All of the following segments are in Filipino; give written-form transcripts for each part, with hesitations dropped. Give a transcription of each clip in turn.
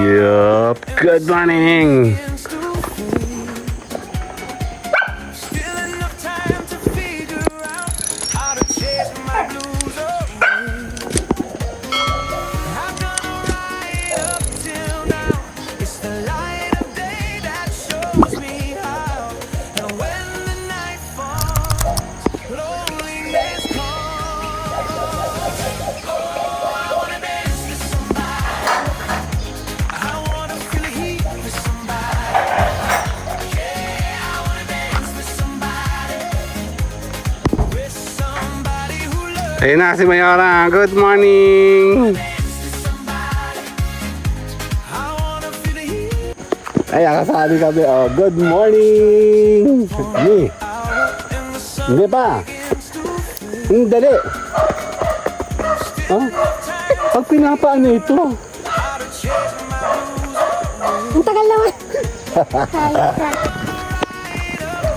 Yup. Good morning. Ayun na si Mayora. Good morning. Ay, akasali kami. Oh, good morning. Hindi pa. Dali. Oh, pag pinapaano ito? Ang tagal naman.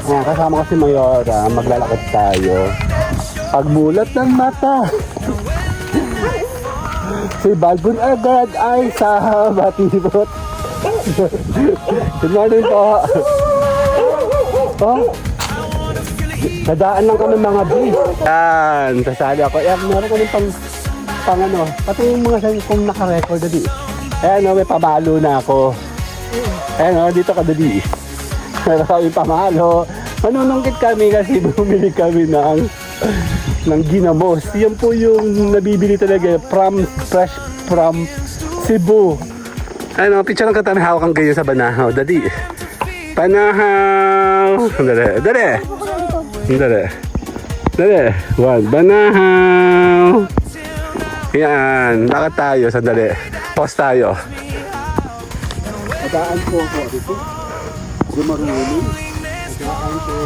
Kasama ko si Mayora. Maglalakad tayo. Pagmulat ng mata. Si Balbon agad ay sa batibot. Good morning po. Oh, nadaan lang kami mga bis. Yan, sasali ako. Yan, meron kami pang ano. Pati yung mga sabi kong nakarecord dali. Ayan o, may pamalo na ako. Ayan o, dito ka dali. Meron kami pamalo. Manunungkit kami kasi bumili kami ng ginamos. Yan po yung nabibili talaga fresh from Cebu. Ano, picture lang kami hawakan kayo sa banahaw. Dali. Banahaw. Dali. One. Banahaw. Yan. Lakad tayo. Sandali. Pause tayo. Adaan po ako dito. Gumaruni. Adaan po.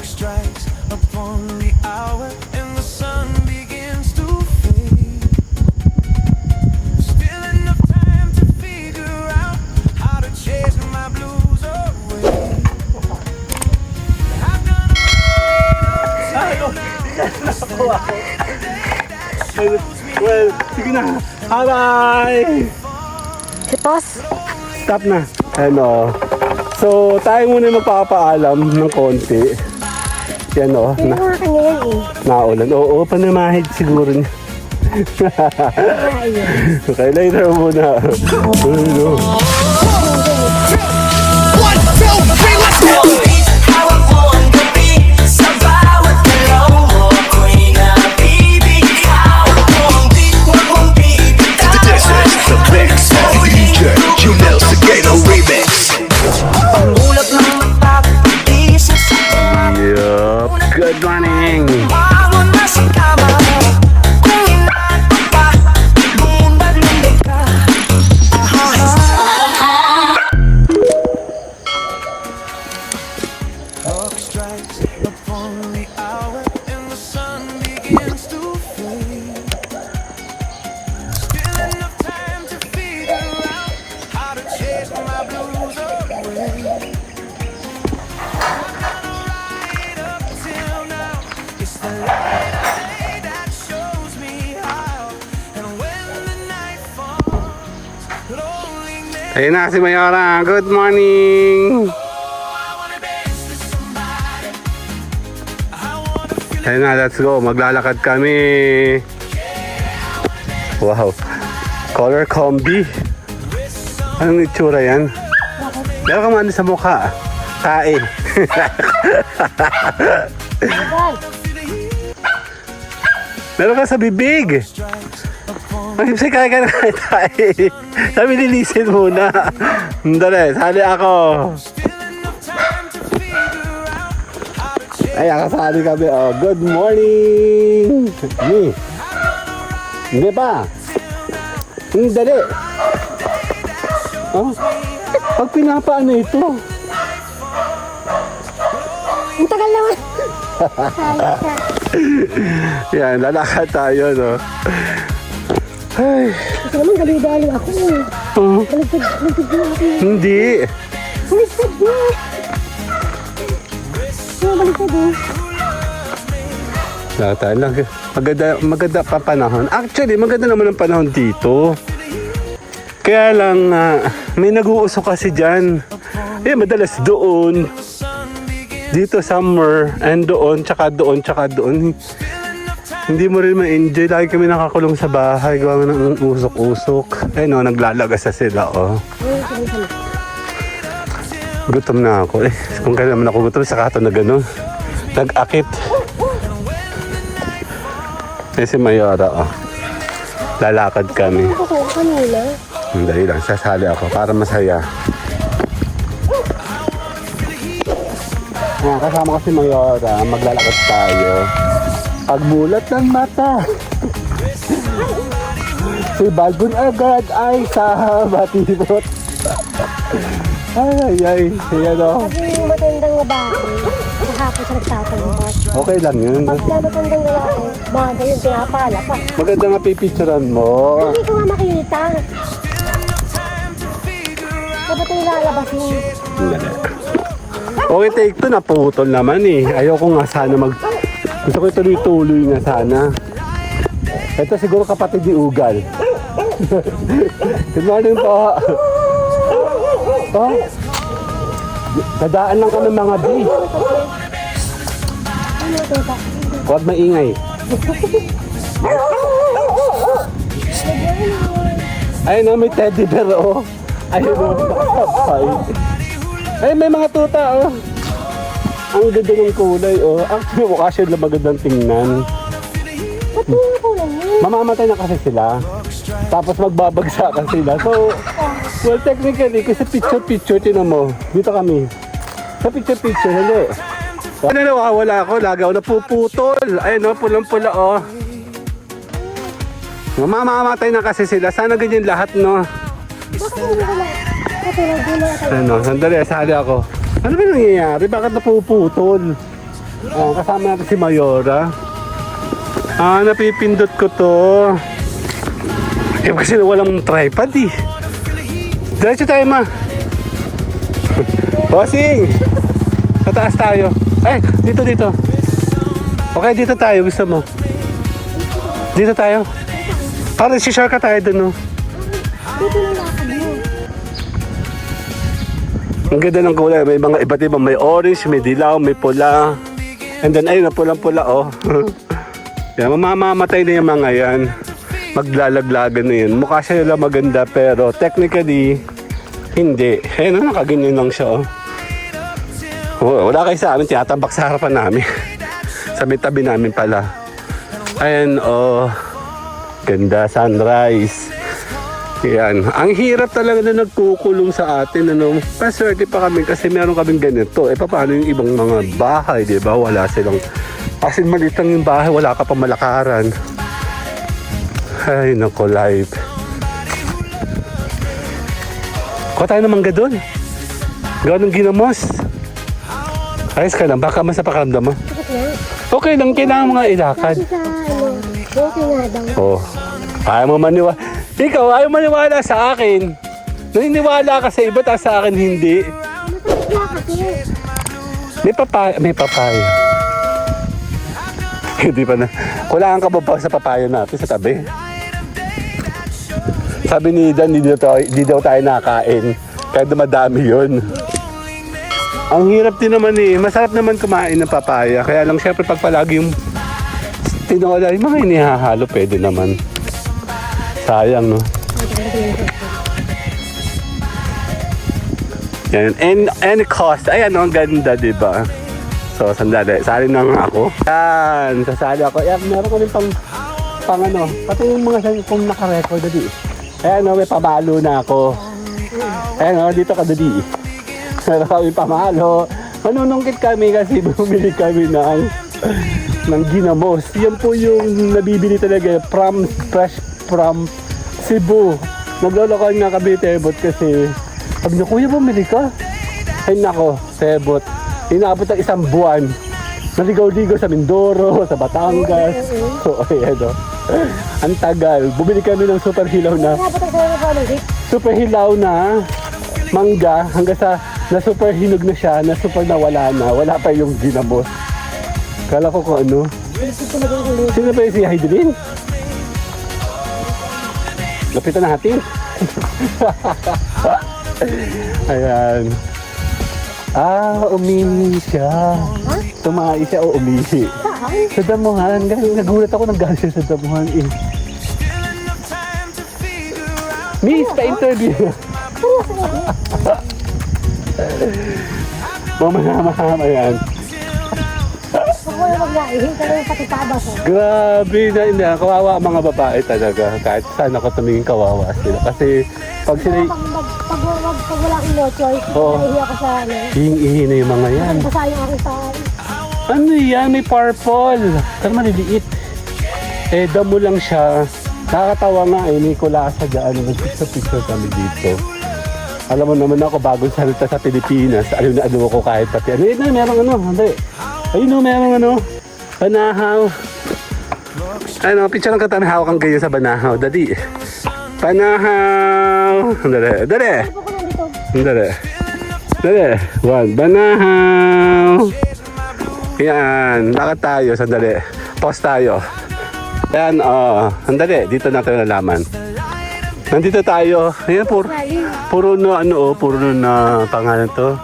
Strikes upon the hour and the sun begins to fade. Still enough time to figure out how to chase my blues away. I've done Well, sige na. Bye-bye! Si Pos. Stop na. Ano. So, tayo muna yung magpapaalam ng konti. Yan o. Hindi ko nga kanya yan eh. Naulan. Oo, panamahid siguro niya. Okay, later muna. Hello. 1, 2, 3, let's go! Yup. Good morning. Clock strikes upon the hour and the sun begins to fade. Still enough time to figure out how to chase my blues away. I've done right up till now. It's the light of day that shows me how. And when the night falls, loneliness. Ayun na si Mayora. Good morning. Ayun na, let's go. Maglalakad kami. Wow. Color combi. Anong itsura yan? Meron ka man sa mukha. Tae. Meron ka sa bibig. Ang hipsay kaya ka na tae. Sabi nilisin muna. Dali, sali ako. Ay, akasali kami. Oh, good morning. Hindi pa. Dali. Oh, pag pinapaano ito? Ang tagal naman. Hayop ka. Yan, lalakad tayo, no? Ay, Kasi naman dali-dali ako eh. Baligtad na ako. hindi. Baligtad na. Baligtad eh. Nakatahan lang. Maganda pa panahon. Actually, maganda naman ang panahon dito. Kaya lang, may nag-uusok kasi dyan. Eh, madalas doon. Dito summer, and doon, tsaka doon, tsaka doon. Hindi mo rin ma-enjoy. Lagi kami nakakulong sa bahay. Gawa ng usok-usok. Eh no, naglalagas na sila, oh. Gutom na ako. Eh, kung kaya naman ako gutom, saka ito na gano'n. Nag-akit. Eh, si Mayora, oh. Lalakad kami. Ako kanina. Dahil lang, sasali ako para masaya. Kasama ko si Mayora, maglalakad tayo. Pagmulat ng mata. Si Balbon agad ay sa batibot. Ay. Yan o. Kasi yung matandang babae, kahapon sa nagtatanggap. Okay lang yun. Pagka matandang babae, bagay yung pinapala pa. Maganda nga pipicturan mo. Hindi ko nga makita. Dapat yung lalabas mo. Okay, take two. Naputol naman eh. Ayoko nga sana gusto ko ituloy-tuloy nga sana. Ito siguro kapatid ni Ugal. Good morning po. Oh. Dadaan lang kami mga B. Ano tita? Huwag maingay. Ayun o, may teddy bear o. Ayun o, nakasabay. Ay, may mga tuta o. Ang ganda ng kulay o. Actually, mukha siya lang magandang tingnan. Ba't yung kulay niya? Mamamatay na kasi sila. Tapos magbabagsakan sila. So, well, technically, kasi picture-picture, tinan mo. Dito kami. Sa picture-picture, hindi. Ano nawawala ako? Lagi ako napuputol. Ayun o, pulang-pula o. Mamamatay na kasi sila. Sana ganyan lahat, no? Bakit hindi ko lang? Katulad din na kayo. Ano, sandali, sali ako. Ano ba nangyayari? Bakit napuputol? Kasama natin si Mayora. Napipindot ko to. Eh, kasi walang tripod eh. Diretso tayo, ma. Bossing! Sa taas tayo. Ay, dito. Okay, dito tayo. Gusto mo? Dito tayo. Parang si-share ka tayo dun, no? Dito lang lakad mo. Ang ganda ng kulay. May mga iba't ibang. May orange, may dilaw, may pula. And then, ayun na pulang-pula, oh. Yan, mamamatay na yung mga yan. Maglalaglagan na yun. Mukha siya lang maganda, pero technically, hindi. Ayun, nakaganyan lang siya, oh. Wala kayo sa amin, tinatambak sa harapan namin. Sa may tabi namin pala. Ayan, oh. Ganda, sunrise. Yan. Ang hirap talaga na nagkukulong sa atin. Ano? Paswerte pa kami kasi meron kaming ganito. Eh, paano yung ibang mga bahay, di ba? Wala silang... Kasi maliit lang yung bahay, wala ka pa malakaran. Ay, nako, life. Kuha tayo ng mangga doon. Gawin ng ginamos. Ayos ka lang, baka mas napakaramdam mo. Bakit nga? Okay lang, kailangan mga ilakad. Kasi sa okay nga daw. Oh, ayaw mo maniwala. Ikaw, ayaw maniwala sa akin. Naniniwala ka sa iba, tapos sa akin hindi. Masakit nga kasi. May papaya. Hindi pa na. Kulangan ka ba pa sa papaya natin sa tabi? Sabi ni Dan, hindi daw tayo nakain. Kaya dumadami yun. Ang hirap din naman eh. Masarap naman kumain ng papaya. Kaya lang syempre pag palagi yung tinola, yung mga inihahalo, pwede naman. Sayang, no? Yan. Any cost. Ayan, ang ganda, di ba? So, sandali. Sali na nga ako. Yan. Sasali ako. Yan, meron ko rin pang ano. Pati yung mga sa'yo kung nakarecord na di. Ayan, no, may pamalo na ako. Ayan, no, dito ka dali. Meron kami pamalo. Manunungkit kami kasi bumili kami ng ginamos. Yan po yung nabibili talaga. Fresh from Cebu. Naglolokohan nga kami, Tebot, kasi sabi niya, kuya, bumili ka? Ay nako, Tebot. Inabot ng isang buwan. Naligaw-ligaw sa Mindoro, sa Batangas. Oo, ayan o. Ang tagal. Bumili kami ng super hilaw na, Dapat ang sayo ko ulit. super hilaw na mangga hanggang sa na super hinog na siya, na super nawala na. Wala pa yung ginamos. Kala ko kung ano. Baliktad talaga yung ulit. Sino ba yung si Heidelin? Lapitan natin. Ayan. Umihi siya. Tumahi siya o umihi. Saan? Sa damuhan. Nagulat ako nang galing siya sa damuhan eh. Miss, pa-interview. Mamaya yan. Huwag mo na mag-naihin ka na yung pati tabas. Grabe na, hindi. Kawawa ang mga babae talaga. Kahit saan ako tumingin kawawa sila. Kasi pag sila Pag wala akong no choice, Oo. nahihi ako sa ano. hihing-ihi na yung mga yan. Basa yung aking saan. Ano yan? May purple. Pero maliliit. Eh, damo lang siya. Nakakatawa nga eh. May kulasa dyan. Nag-picture kami dito. Alam mo naman ako, bagong salita sa Pilipinas. Alam na ano ko kahit pati. Ano yun na? Merong ano. Hindi. Ayun no, merong ano. Banahaw. Ano, picture ng katanhaw kang ganyan sa banahaw. Dali. Banahaw. Dali. Dali. Ano ko nandito? Dali. Dali. One. Banahaw. Yan. Lakad tayo. Sandali. Pause tayo. Yan. Sandali. Dito natin nalaman. Nandito tayo. Ayan. Puro na ano. Puro na pangalan to.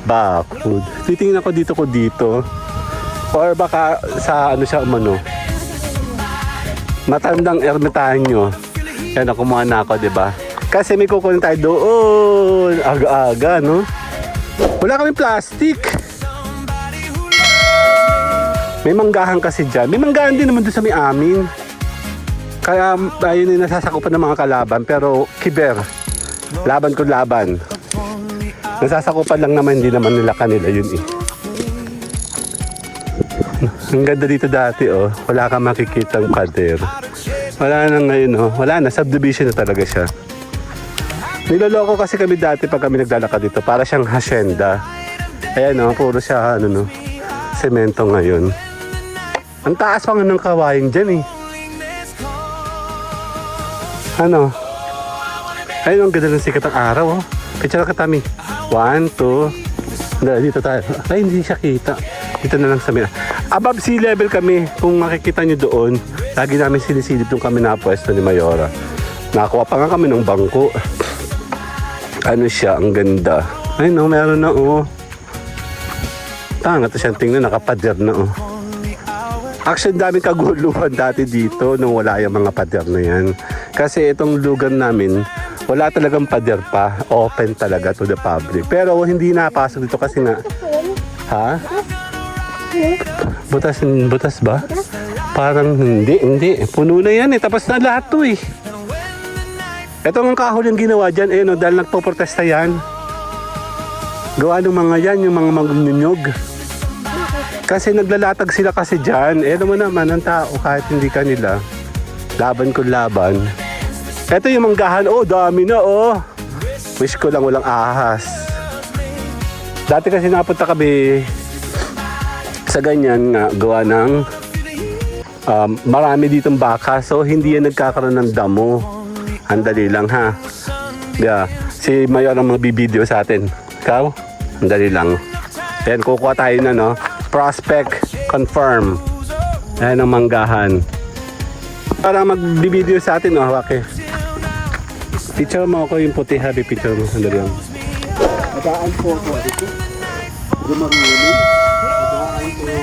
Backwood. Titingin ako dito. Or baka sa ano siya umano. Matandang ermitanyo. Yan, kumuha na ako, di ba? Kasi may kukunin tayo doon. Aga-aga, no? Wala kami plastic. May manggahan kasi dyan. May manggahan din naman doon sa may amin. Kaya ayun yung nasasakupan ng mga kalaban. Pero kiber. Laban ko laban. Nasasakupan lang naman, hindi naman nila kanila yun eh. Ang ganda dito dati oh. Wala kang makikitang pader. Wala na ngayon oh. Wala na, subdivision na talaga siya. Niloloko kasi kami dati pag kami naglalakad dito. Para siyang hacienda. Ayan oh, puro siya ano no. Semento ngayon. Ang taas pa nga ng kawain dyan eh. Ano? Ayun ang ganda ng sikat ng araw oh. Picture ka Tami. 1, 2. Dito tayo. Ay hindi siya kita. Dito na lang sa mina. Above sea level kami. Kung makikita nyo doon, lagi namin sinisilip yung kami na pwesto ni Mayora. Nakakuha pa nga kami ng bangko. Ano siya, ang ganda. Ay no, meron na oh. Tanga to siyang tingnan, nakapader na oh. Actually, daming kaguluhan dati dito nung wala yung mga pader na yan. Kasi itong lugar namin, wala talagang pader pa. Open talaga to the public. Pero hindi napasok dito kasi nga. Ha? Butas ba? Parang hindi. Puno na yan eh. Tapos na lahat to eh. Ito ang kahol yung ginawa dyan eh, no, dahil nagpo-protesta yan. Gawa ng mga yan, yung mga magnunyog. Kasi naglalatag sila kasi dyan. Eh naman naman ang tao kahit hindi kanila. Laban ko laban. Ito yung manggahan. Oh, dami na oh. Wish ko lang walang ahas. Dati kasi napunta kami sa ganyan nga, gawa ng marami ditong baka. So hindi yan nagkakaroon ng damo. Andali lang ha. Yeah. Si Mayor ang magbibideo sa atin. Ikaw? Andali lang. Ayan, kukuha tayo na no. Prospect confirm. Ayan ang manggahan. Para magbibideo sa atin no. Okay. Picture mo ako yung puti ha. Picture mo. Andali lang. Magaan po ako. Ito. Gumaruli. Magaan po.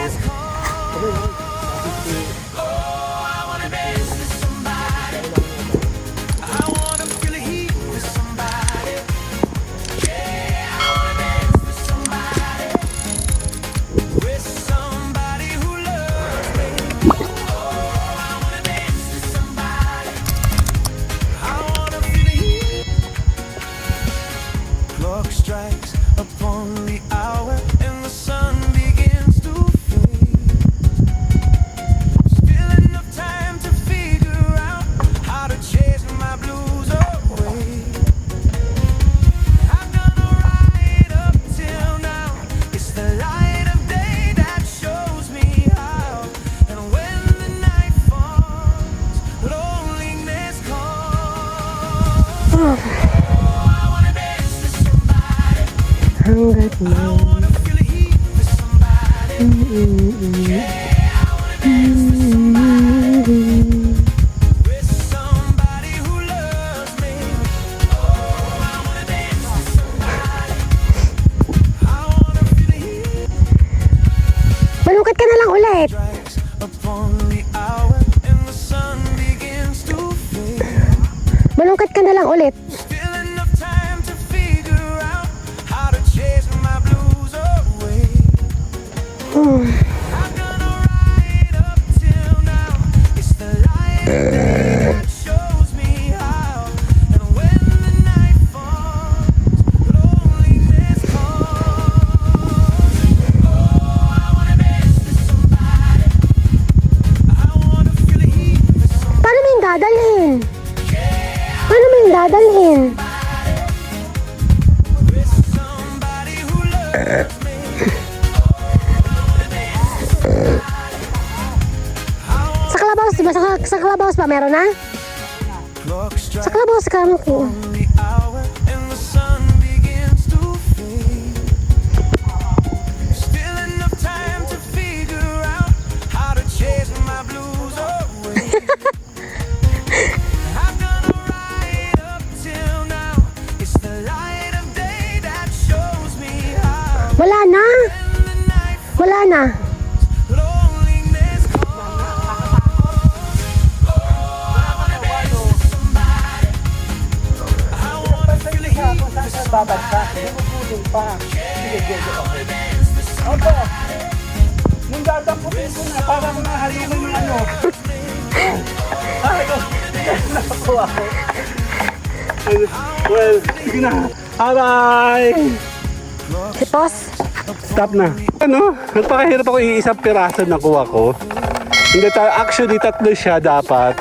Clock strikes upon the hour and the sun begins to fade. Hanggat mo. with somebody who loves me. Oh, I wanna dance with somebody. I wanna feel the heat Malungkat ka na lang ulit. strikes upon the hour and the sun begins to fade. Malungkat ka na lang ulit. Still enough time to figure out how to chase my blues away. I've done right up till now. It's the light of day that shows me how. And when the night falls, loneliness comes. Oh, I wanna dance with somebody. I wanna feel the heat with somebody. Paano mo yung dadalhin? Paano mo yung dadalhin? With somebody who loves me. Sa Clubhouse, diba? Sa Clubhouse ba? Meron na? Clock Sa strikes Clubhouse ka mo. the hour and the sun begins to fade. Still enough time to figure out how to chase my blues away. I've done right up till now. It's the light of day that shows me how. Wala na. When the night Wala na. loneliness comes. Oh, I wanna dance with somebody. I wanna feel the heat with somebody. Opo. Yung dadamputin ko na, parang nahalungan yung ano. Nakuha ko. Well, sige na. Bye-bye! Si Pos. Stop na. Ano? Nagpakahirap ako yung isang piraso na kuha ko. Hindi tayo, actually tatlo siya dapat.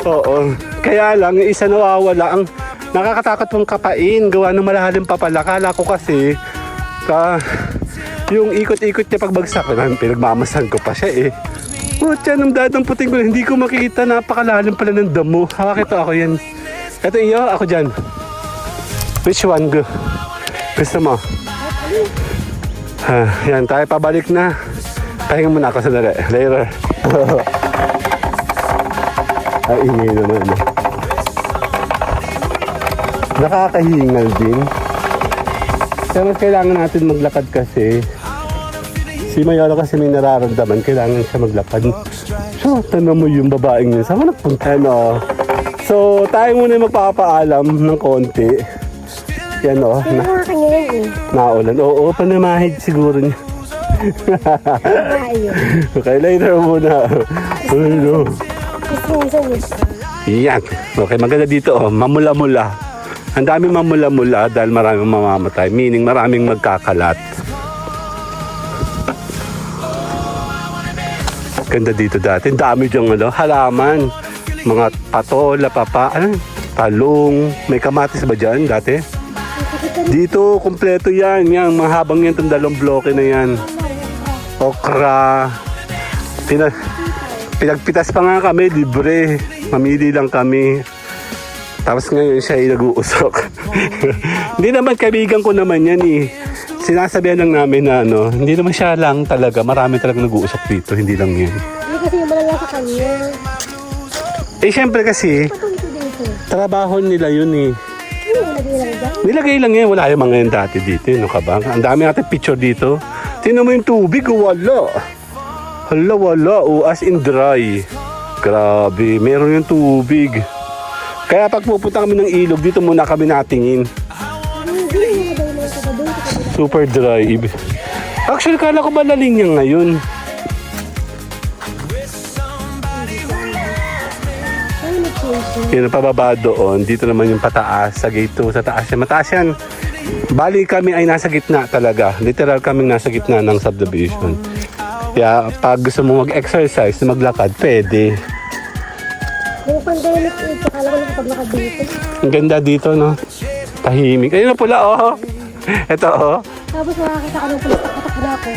Oo. Kaya lang, yung isa nawawala. Ang nakakatakot mong kapain. Gawa ng malalim pa pala. Kala ko kasi, yung ikot-ikot niya pagbagsak. Pinagmamasan ko pa siya eh. Putya, nung dadamputin ko, hindi ko makikita. Napakalalim pala ng damo. Hawak ito ako yan. Ito iyo, ako dyan. Which one? Gusto mo? Yan, tayo pabalik na. Pahinga muna ako sandali. Later. Ay, ingay naman. Nakakahingal din. Kaya mas kailangan natin maglakad kasi. Si Mayolo kasi may nararamdaman. Kailangan siya maglakad. So, tanong mo yung babaeng yun. Saan mo nagpunta? Ano? So, tayo muna yung magpapaalam ng konti. Yan o. Hindi ko nga kanya yan eh. Naulan. Oo, panamahid siguro niya. Ayun. Okay, later muna. Hello. Yan. Okay, maganda dito oh. Mamula-mula. Ang daming mamula-mula dahil maraming mamamatay. Meaning maraming magkakalat. Ganda dito dati. Ang dami diyang halaman. Mga patola, ano? Talong. May kamatis ba dyan dati? Dito, kumpleto yan. Yan, mahabang yan itong dalawang bloke na yan. Okra. Pinagpitas pa nga kami, libre. Mamili lang kami. Tapos ngayon siya ay nag-uusok. Hindi naman, kaibigan ko naman yan eh. Sinasabihan lang namin na hindi naman siya lang talaga. Marami talaga nag-uusok dito, hindi lang yan. Hindi kasi yung malala sa kanya. Eh, syempre kasi, Patunto dito. trabaho nila yun eh. Ano yung nilagay lang dyan? Nilagay lang yan, wala yung mga yan dati dito. Ano ka ba? Ang dami natin picture dito. Tingnan mo yung tubig, wala. Hala, wala. As in dry. Grabe, meron yung tubig. Kaya pag pupunta kami ng ilog, dito muna kami natingin. Hindi, nilagay lang sa doon. Super dry. Actually, kala ko ba laling yan ngayon? Ay, nag-change. Yun ang pababa doon. Dito naman yung pataas. Sa gate 2, sa taas yan. Mataas yan. Bali kami ay nasa gitna talaga. Literal kaming nasa gitna ng subdivision. Kaya pag gusto mo mag-exercise, maglakad, pwede. Yung pandemic ito, kala ko nakapaglakad dito. Ang ganda dito, no? Tahimik. Ayun na pula, oh. Ito, oh. Tapos makakita ka ng pulis, tatak na ako.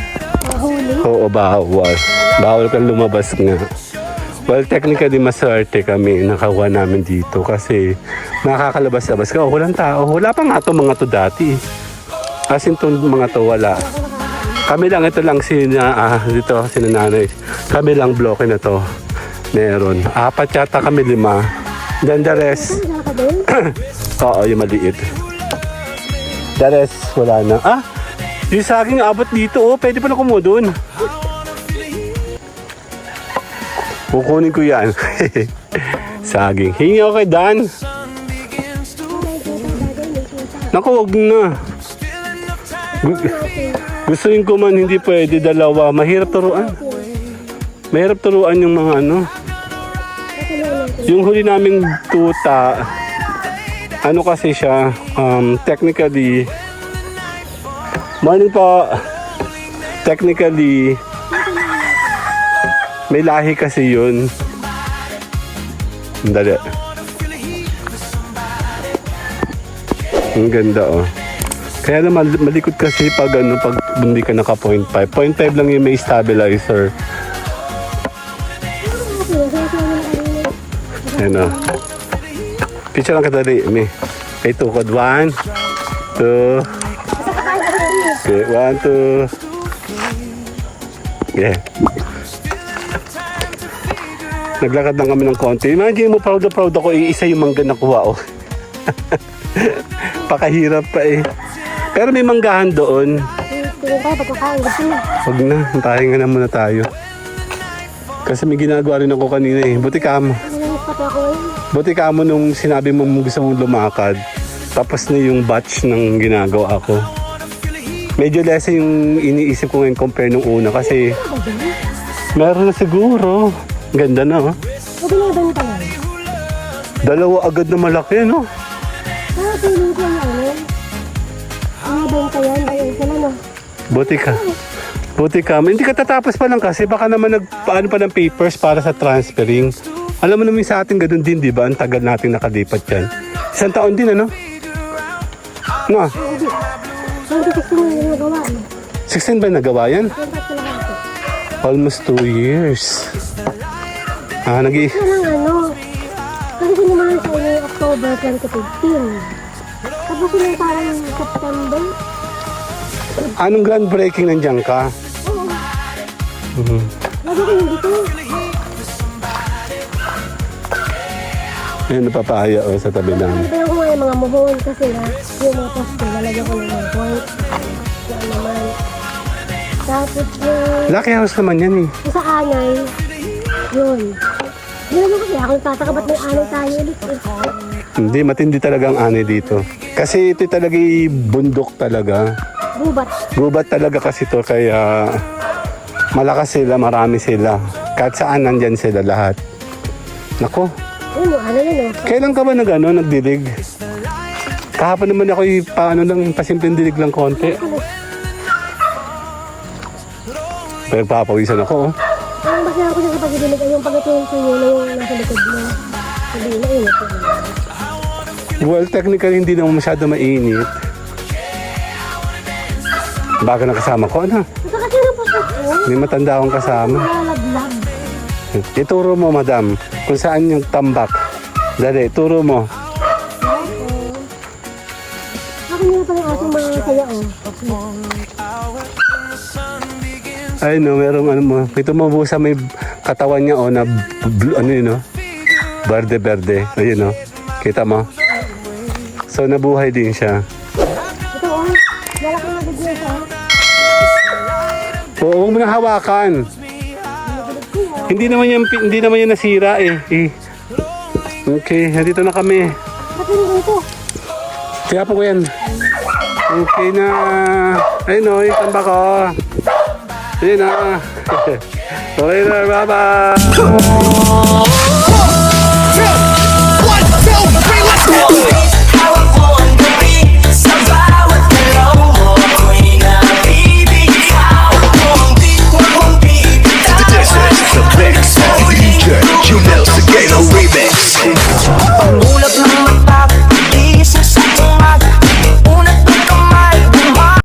Mahuli. Oo, bawal. Bawal kang lumabas nga. Well, technically, maswerte kami nakakuha namin dito kasi nakakalabas-labas ka. Oh, walang tao. Wala pa nga ito mga to dati. As in itong mga to, wala. Kami lang, ito lang dito, sinananay. Kami lang bloke na to. Meron. 4 yata kami, 5. Then the rest, Wala ka din? oo, yung maliit. The rest, wala na. Yung saging abot dito, oh. Pwede pa na kumuha doon. Kukunin ko yan. Saging. Hingi ako kay Dan. Naku, wag na. Gustuin ko man, hindi pwede. Dalawa. Mahirap turuan. Mahirap turuan yung mga ano. Yung huli naming tuta, ano kasi siya, technically, morning po, technically, may lahi kasi yun. Dali. Ang ganda oh. Kaya naman malikot kasi pag hindi ka naka 0.5. 0.5 lang yung may stabilizer. Ayan o. Picture lang kadali. May tukod. 1, 2. Okay, 1, 2. Yeah. Naglakad lang kami ng konti. Imagine mo, proud na proud ako. Isa yung mangga nakuha oh. Pakahirap pa eh. Pero may manggahan doon. Tingin tayo pagkakain. Gusto mo? Huwag na, pahinga na muna tayo. Kasi may ginagawa rin ako kanina eh. Buti ka mo. Pati ako eh. Buti ka mo nung sinabi mo gusto mong lumakad. Tapos na yung batch ng ginagawa ko. Medyo less yung iniisip ko ngayon compare nung una kasi meron na siguro. Ganda na oh. Pwede na ba tayo? Dalawa agad na malaki no? Piling ko yan. Ano benta yan? Ayun ka na no. Buti ka. Buti ka. Hindi ka tatapos pa lang kasi baka naman nagpaano pa ng papers para sa transferring. Alam mo naman sa atin ganun din, di ba? Ang tagal nating nakalipat yan. 1 taon din, ano? No? Hindi. 2016 mo yung nagawa eh. 16 ba nagawa yan? Kontak ko lang ako. Almost 2 years. Yan ang ano. Kasi sinimulan sa inyo yung October 2015. Tapos yung parang September. Anong groundbreaking nandiyan ka? Oo. Lagi ko yung dito. Ayun, napapahaya oh, sa tabi namin. Ito lang ko nga yung mga muhon kasi nga yung mga poste lalagyan ko ng mga point. Yan naman. Tapos yung Lucky house naman yan eh. sa anay, yun. Hindi naman kasi ako tataka ba't may anay tayo ulit eh. Hindi, matindi talaga ang ani dito. Kasi ito talaga bundok talaga. Gubat. Gubat talaga kasi to kaya malakas sila, marami sila. Kahit saan nandyan sila lahat. Nako, Yun mo, ano yun oh. kailan ka ba nagdilig? Kahapon naman ako pasimpleng dilig lang konti. Pero papawisan ako oh. Ang basta ako siya sa pagdidilig ay yung pagdating sa iyo na yung nasa likod mo. Sabihin na yun. Well, technically hindi naman masyado mainit. Baka nakasama ko, ano? Basta kasi na po sa ko. May matanda akong kasama. Nalaglag. Ituro mo, madam, kung saan yung tambak. Dali, turo mo. Akin nyo na pala yung ating mga saya oh. Ay no, merong ano mo. Ito mo busa may katawan niya oh, na blue, ano yun oh. Berde-berde. Ayun oh. Kita mo? So nabuhay din siya. Ito oh. Malaki na bigyan siya. Oo, huwag mo na hawakan. Hindi naman yan nasira eh. Okay, nandito na kami. Ba't yun ito? Kaya po ko yan. Okay na. Ayun o, yung tamba ko. Ayun na. Okay na, bye-bye. 1, 2, 3, let's go!